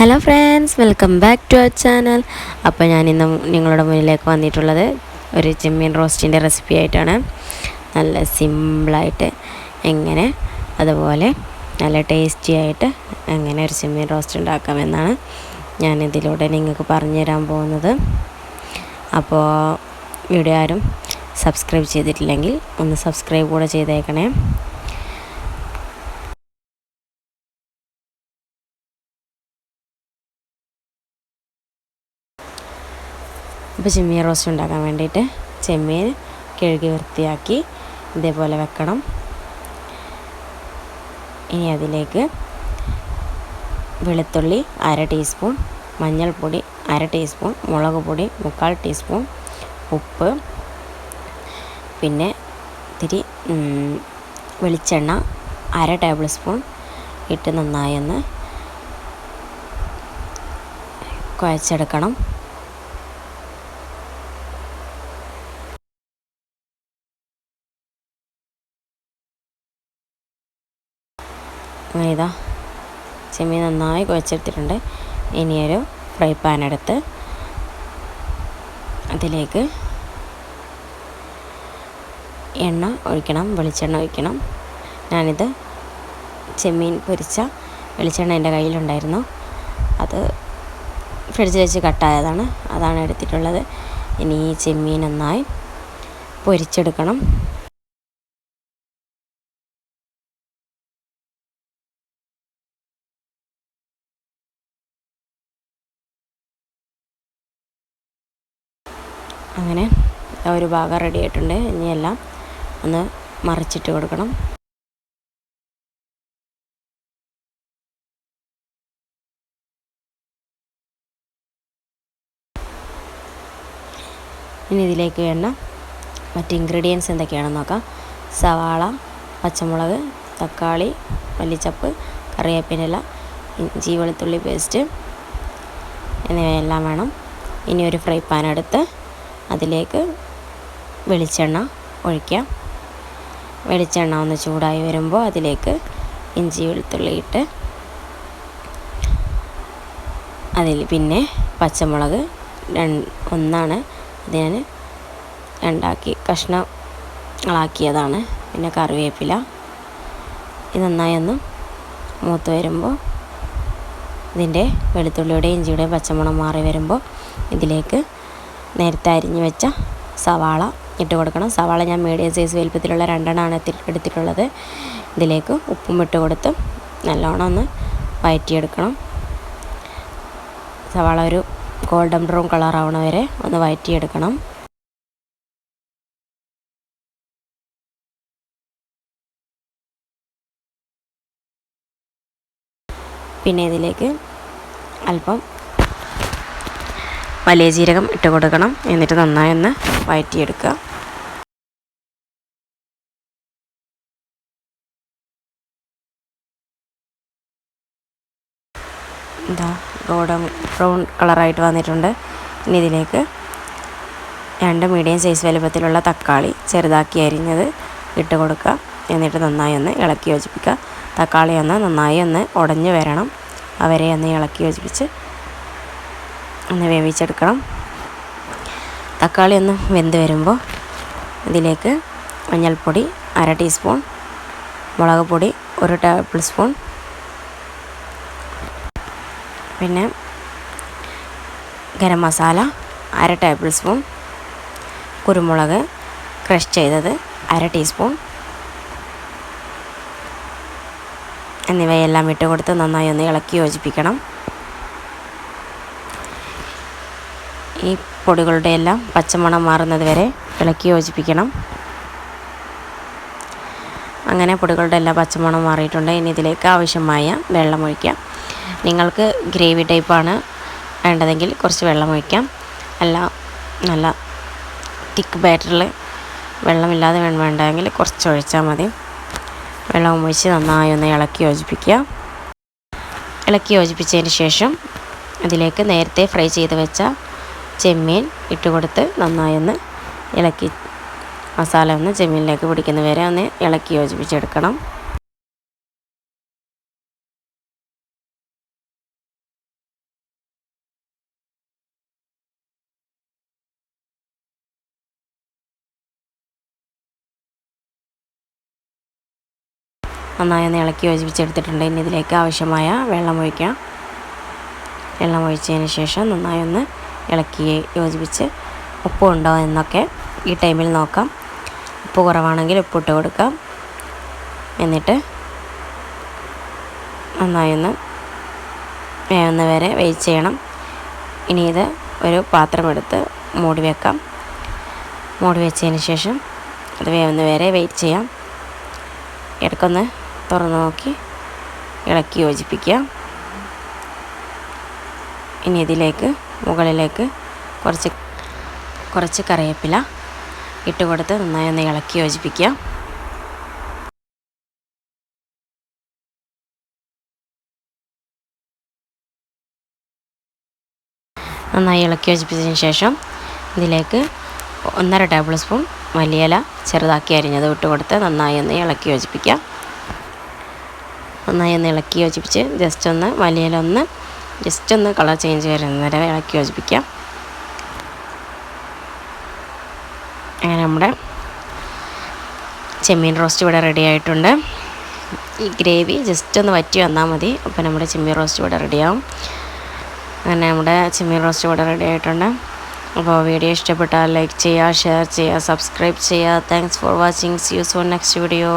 Hello friends, welcome back to our channel. അപ്പോൾ ഞാൻ ഇന്ന് നിങ്ങളുടെ മുന്നിലേക്ക് വന്നിട്ടുള്ളത് ഒരു ചെമ്മീൻ റോസ്റ്റിൻ്റെ റെസിപ്പി ആയിട്ടാണ്. നല്ല സിമ്പിളായിട്ട് എങ്ങനെ അതുപോലെ നല്ല ടേസ്റ്റി ആയിട്ട് എങ്ങനെ ഒരു ചെമ്മീൻ റോസ്റ്റ് ഉണ്ടാക്കാമെന്നാണ് ഞാനിതിലൂടെ നിങ്ങൾക്ക് പറഞ്ഞു തരാൻ പോകുന്നത്. അപ്പോൾ വീഡിയോ ആരും സബ്സ്ക്രൈബ് ചെയ്തിട്ടില്ലെങ്കിൽ ഒന്ന് സബ്സ്ക്രൈബ് കൂടെ ചെയ്തേക്കണേ. അപ്പോൾ ചെമ്മീൻ റോസ്റ്റ് ഉണ്ടാക്കാൻ വേണ്ടിയിട്ട് ചെമ്മീൻ കഴുകി വൃത്തിയാക്കി ഇതേപോലെ വെക്കണം. ഇനി അതിലേക്ക് വെളുത്തുള്ളി 1/2 ടീസ്പൂൺ, മഞ്ഞൾപ്പൊടി 1/2 ടീസ്പൂൺ, മുളക് പൊടി 3/4 ടീസ്പൂൺ, ഉപ്പ്, പിന്നെ ഇത്തിരി വെളിച്ചെണ്ണ 1/2 ടേബിൾ സ്പൂൺ ഇട്ട് നന്നായി ഒന്ന് കുഴച്ചെടുക്കണം. ഇതാ ചെമ്മീൻ നന്നായി കുഴച്ചെടുത്തിട്ടുണ്ട്. ഇനിയൊരു ഫ്രൈ പാൻ എടുത്ത് അതിലേക്ക് എണ്ണ ഒഴിക്കണം, വെളിച്ചെണ്ണ ഒഴിക്കണം. ഞാനിത് ചെമ്മീൻ പൊരിച്ച വെളിച്ചെണ്ണ എൻ്റെ കയ്യിലുണ്ടായിരുന്നു, അത് ഫ്രിഡ്ജിൽ വെച്ച് കട്ടായതാണ്, അതാണ് എടുത്തിട്ടുള്ളത്. ഇനി ഈ ചെമ്മീൻ നന്നായി പൊരിച്ചെടുക്കണം. അങ്ങനെ ഒരു ഭാഗം റെഡി ആയിട്ടുണ്ട്. ഇനിയെല്ലാം ഒന്ന് മറിച്ചിട്ട് കൊടുക്കണം. ഇനി ഇതിലേക്ക് വേണ്ട മറ്റ് ഇൻഗ്രീഡിയൻസ് എന്തൊക്കെയാണെന്ന് നോക്കാം. സവാള, പച്ചമുളക്, തക്കാളി, മല്ലിച്ചപ്പ്, കറിവേപ്പില, ഇഞ്ചി വെളുത്തുള്ളി പേസ്റ്റ് എന്നിവയെല്ലാം വേണം. ഇനി ഒരു ഫ്രൈ പാൻ എടുത്ത് അതിലേക്ക് വെളിച്ചെണ്ണ ഒഴിക്കാം. വെളിച്ചെണ്ണ ഒന്ന് ചൂടായി വരുമ്പോൾ അതിലേക്ക് ഇഞ്ചി വെളുത്തുള്ളി ഇട്ട് അതിൽ പിന്നെ പച്ചമുളക് ഒന്നാണ്, അത് ഞാൻ രണ്ടാക്കി കഷ്ണങ്ങളാക്കിയതാണ്. പിന്നെ കറിവേപ്പില. ഇത് നന്നായി ഒന്ന് മൂത്ത് വരുമ്പോൾ ഇതിൻ്റെ വെളുത്തുള്ളിയുടെയും ഇഞ്ചിയുടെയും പച്ചമുളക് മാറി വരുമ്പോൾ ഇതിലേക്ക് നേരത്തെ അരിഞ്ഞ് വെച്ച സവാള ഇട്ട് കൊടുക്കണം. സവാള ഞാൻ മീഡിയം സൈസ് വലുപ്പത്തിലുള്ള 2 എടുത്തിട്ടുള്ളത്. ഇതിലേക്ക് ഉപ്പും ഇട്ട് കൊടുത്ത് നല്ലോണം ഒന്ന് വഴറ്റിയെടുക്കണം. സവാള ഒരു ഗോൾഡൻ ബ്രൗൺ കളർ ആവണ വരെ ഒന്ന് വഴറ്റിയെടുക്കണം. പിന്നെ ഇതിലേക്ക് അല്പം വലിയ ജീരകം ഇട്ട് കൊടുക്കണം. എന്നിട്ട് നന്നായി ഒന്ന് വഴറ്റിയെടുക്കുക. എന്താ ഗോൾഡൻ ബ്രൗൺ കളറായിട്ട് വന്നിട്ടുണ്ട്. ഇനി ഇതിലേക്ക് 2 മീഡിയം സൈസ് വലുപ്പത്തിലുള്ള തക്കാളി ചെറുതാക്കി അരിഞ്ഞത് ഇട്ട് കൊടുക്കുക. എന്നിട്ട് നന്നായി ഒന്ന് ഇളക്കി യോജിപ്പിക്കുക. തക്കാളി നന്നായി ഒന്ന് ഉടഞ്ഞു വരണം, അവരെ ഒന്ന് ഇളക്കി യോജിപ്പിച്ച് ഒന്ന് വേവിച്ചെടുക്കണം. തക്കാളി ഒന്ന് വെന്ത് വരുമ്പോൾ ഇതിലേക്ക് മഞ്ഞൾപ്പൊടി 1/2 ടീസ്പൂൺ, മുളക് പൊടി 1 ടേബിൾ സ്പൂൺ, പിന്നെ ഗരം മസാല 1/2 ടേബിൾ സ്പൂൺ, കുരുമുളക് ക്രഷ് ചെയ്തത് 1/2 ടീസ്പൂൺ എന്നിവയെല്ലാം ഇട്ട് കൊടുത്ത് നന്നായി ഒന്ന് ഇളക്കി യോജിപ്പിക്കണം. ഈ പൊടികളുടെ എല്ലാം പച്ചമണം മാറുന്നത് വരെ ഇളക്കി യോജിപ്പിക്കണം. അങ്ങനെ പൊടികളുടെ എല്ലാം പച്ചമണം മാറിയിട്ടുണ്ട്. ഇനി ഇതിലേക്ക് ആവശ്യമായ വെള്ളം ഒഴിക്കാം. നിങ്ങൾക്ക് ഗ്രേവി ടൈപ്പാണ് വേണ്ടതെങ്കിൽ കുറച്ച് വെള്ളം ഒഴിക്കാം. അല്ല നല്ല തിക്ക് ബാറ്ററിൽ വെള്ളമില്ലാതെ വേണ്ടെങ്കിൽ കുറച്ച് ഒഴിച്ചാൽ മതി. വെള്ളം ഒഴിച്ച് നന്നായി ഒന്ന് ഇളക്കി യോജിപ്പിക്കുക. ഇളക്കി യോജിപ്പിച്ചതിന് ശേഷം അതിലേക്ക് നേരത്തെ ഫ്രൈ ചെയ്ത് വെച്ച ചെമ്മീൻ ഇട്ട് കൊടുത്ത് നന്നായി ഒന്ന് ഇളക്കി മസാല ഒന്ന് ചെമ്മീനിലേക്ക് പിടിക്കുന്ന വരെ ഒന്ന് ഇളക്കി യോജിപ്പിച്ചെടുക്കണം. നന്നായി ഒന്ന് ഇളക്കി യോജിപ്പിച്ചെടുത്തിട്ടുണ്ട്. ഇനി ഇതിലേക്ക് ആവശ്യമായ വെള്ളം ഒഴിക്കാം. വെള്ളം ഒഴിച്ചതിന് ശേഷം നന്നായി ഒന്ന് ഇളക്കി യോജിപ്പിച്ച് ഉപ്പുണ്ടോ എന്നൊക്കെ ഈ ടൈമിൽ നോക്കാം. ഉപ്പ് കുറവാണെങ്കിൽ ഉപ്പിട്ട് കൊടുക്കാം. എന്നിട്ട് നന്നായി ഒന്ന് വേവുന്ന വരെ വെയിറ്റ് ചെയ്യണം. ഇനി ഇത് ഒരു പാത്രമെടുത്ത് മൂടി വെക്കാം. മൂടി വെച്ചതിന് ശേഷം അത് വേവുന്ന വരെ വെയിറ്റ് ചെയ്യാം. ഇടയ്ക്കൊന്ന് തുറന്ന് നോക്കി ഇളക്കി യോജിപ്പിക്കുക. ഇനി ഇതിലേക്ക് മുകളിലേക്ക് കുറച്ച് കറിവേപ്പില ഇട്ട് കൊടുത്ത് നന്നായി ഒന്ന് ഇളക്കി യോജിപ്പിക്കുക. നന്നായി ഇളക്കി യോജിപ്പിച്ചതിന് ശേഷം ഇതിലേക്ക് 1.5 ടേബിൾ സ്പൂൺ മല്ലിയില ചെറുതാക്കി അരിഞ്ഞത് ഇട്ട് കൊടുത്ത് നന്നായി ഒന്ന് ഇളക്കി യോജിപ്പിക്കുക. നന്നായി ഒന്ന് ഇളക്കി യോജിപ്പിച്ച് മല്ലിയില ഒന്ന് കളർ ചേഞ്ച് വരുന്നവരെ ഇളക്കി യോജിപ്പിക്കാം. അങ്ങനെ നമ്മുടെ ചെമ്മീൻ റോസ്റ്റ് ഇവിടെ റെഡി ആയിട്ടുണ്ട്. ഈ ഗ്രേവി ജസ്റ്റ് ഒന്ന് വറ്റി വന്നാൽ മതി. അപ്പോൾ നമ്മുടെ ചെമ്മീൻ റോസ്റ്റ് ഇവിടെ റെഡിയാവും. അങ്ങനെ നമ്മുടെ ചെമ്മീൻ റോസ്റ്റ് ഇവിടെ റെഡി ആയിട്ടുണ്ട്. അപ്പോൾ വീഡിയോ ഇഷ്ടപ്പെട്ടാൽ ലൈക്ക് ചെയ്യുക, ഷെയർ ചെയ്യുക, സബ്സ്ക്രൈബ് ചെയ്യുക. Thanks for watching. See you soon next video.